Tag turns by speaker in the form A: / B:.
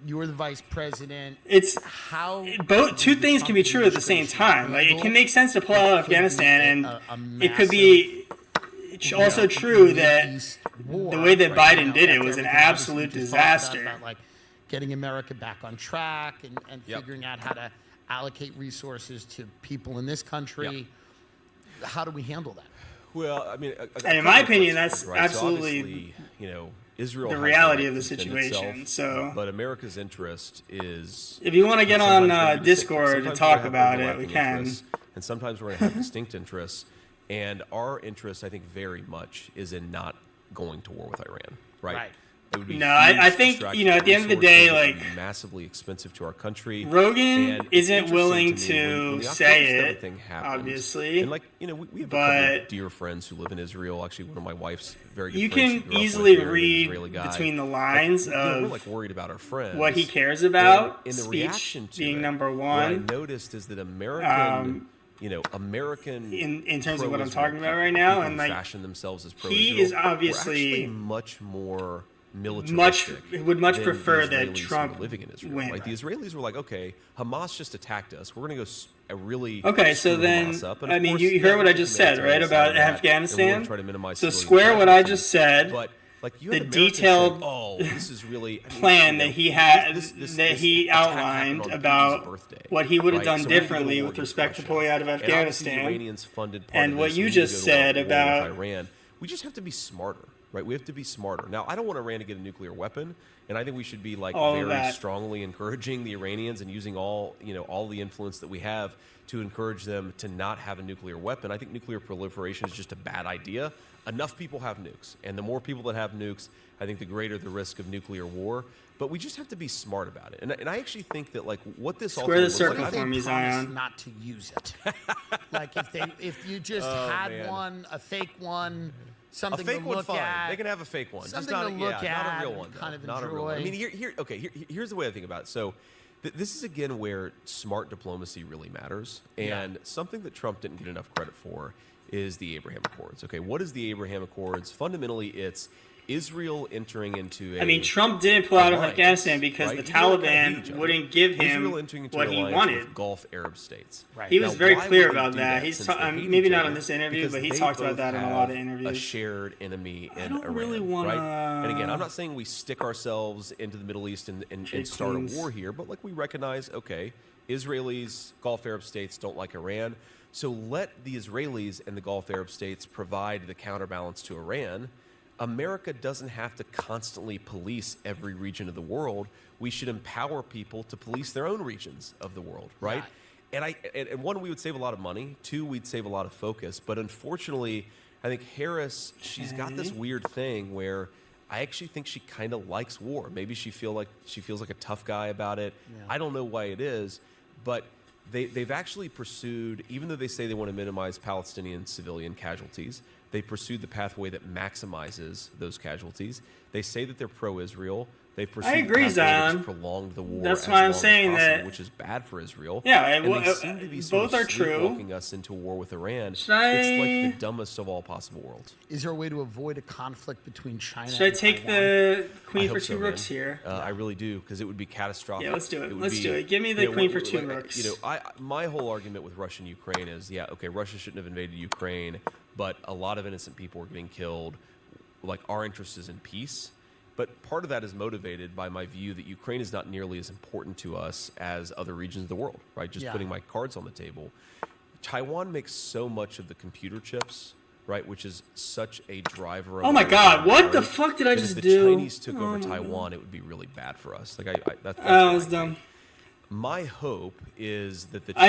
A: you're the vice president.
B: It's
A: how
B: two things can be true at the same time. Like, it can make sense to pull out of Afghanistan, and it could be also true that the way that Biden did it was an absolute disaster.
A: About, like, getting America back on track and figuring out how to allocate resources to people in this country. How do we handle that?
C: Well, I mean,
B: and in my opinion, that's
C: so
B: absolutely
C: Israel
B: the reality of the situation.
C: Itself, but America's interest is.
B: If you want to get on Discord to talk about it, we can.
C: And sometimes we're going to have distinct interests, and our interest, I think, very much is in not going to war with Iran. Right. It would be
B: I think at the end of the day, like,
C: massively expensive to our country.
B: Rogan isn't willing to say it, obviously.
C: And we have a couple of dear friends who live in Israel. Actually, one of my wife's very good
B: you
C: friends.
B: Can easily read between the lines of
C: we're worried about our friends.
B: What he cares about.
C: In the reaction to
B: being number one.
C: What I noticed is that American in
B: terms of what I'm talking about right now, and like
C: fashion themselves as pro-Israel,
B: he is obviously
C: much more militaristic.
B: Would much prefer that Trump
C: living in Israel.
B: win.
C: Like, the Israelis were like, okay, Hamas just attacked us. We're going to go really
B: so then I mean, you heard what I just said, right, about Afghanistan. So square what I just said.
C: But like,
B: the detailed
C: this is really
B: plan that he had that he outlined about what he would have done differently with respect to pulling out of Afghanistan, and what you just said about
C: Iran. We just have to be smarter. Right, we have to be smarter. Now, I don't want Iran to get a nuclear weapon, and I think we should be very strongly encouraging the Iranians and using all the influence that we have to encourage them to not have a nuclear weapon. I think nuclear proliferation is just a bad idea. Enough people have nukes, and the more people that have nukes, I think the greater the risk of nuclear war. But we just have to be smart about it. And I actually think that, like, what this
B: square the circle
A: for
B: me, Zion.
A: Not to use it. Like, if you just had a fake one. Something
C: a fake
A: to
C: one,
A: look
C: fine.
A: at.
C: They can have a fake one.
A: Something
C: just not,
A: to look at.
C: Not a real one.
A: Kind of
C: not
A: enjoy.
C: A real one. I mean, here's the way I think about it. So, this is again where smart diplomacy really matters, and something that Trump didn't get enough credit for is the Abraham Accords. Okay, what is the Abraham Accords? Fundamentally, it's Israel entering into
B: I mean, Trump didn't pull out of Afghanistan because the Taliban wouldn't give him what he wanted.
C: Gulf Arab states.
B: Right. He was very clear about that. He's maybe not on this interview, but he talked about that in a lot of interviews.
C: A shared enemy in
B: Iran. Really
C: right? And again, I'm not saying we stick ourselves into the Middle East and start a war here, but like, we recognize, okay, Israelis, Gulf Arab states don't like Iran, so let the Israelis and the Gulf Arab states provide the counterbalance to Iran. America doesn't have to constantly police every region of the world. We should empower people to police their own regions of the world, right? And one, we would save a lot of money. Two, we'd save a lot of focus. But unfortunately, I think Harris, she's got this weird thing where I actually think she kind of likes war. Maybe she feels like a tough guy about it. Yeah. I don't know why it is, but they've actually pursued, even though they say they want to minimize Palestinian civilian casualties, they pursued the pathway that maximizes those casualties. They say that they're pro-Israel. They pursued
B: I agree, Zion.
C: Prolonged the war.
B: That's why I'm saying
C: that, which is bad for Israel.
B: Yeah,
C: and they seem to be
B: both are true.
C: Walking us into war with Iran. It's like the dumbest of all possible worlds.
A: Is there a way to avoid a conflict between China?
B: Should I take the queen for two rooks here?
C: I really do, because it would be catastrophic.
B: Yeah, let's do it. Let's do it. Give me the queen for two rooks.
C: My whole argument with Russia and Ukraine is, Russia shouldn't have invaded Ukraine, but a lot of innocent people are getting killed. Like, our interest is in peace. But part of that is motivated by my view that Ukraine is not nearly as important to us as other regions of the world, right? Just putting my cards on the table. Taiwan makes so much of the computer chips, right, which is such a driver of...
B: Oh my God, what the fuck did I just do?
C: If the Chinese took over Taiwan, it would be really bad for us. Like, that's
B: that was dumb.
C: My hope is that the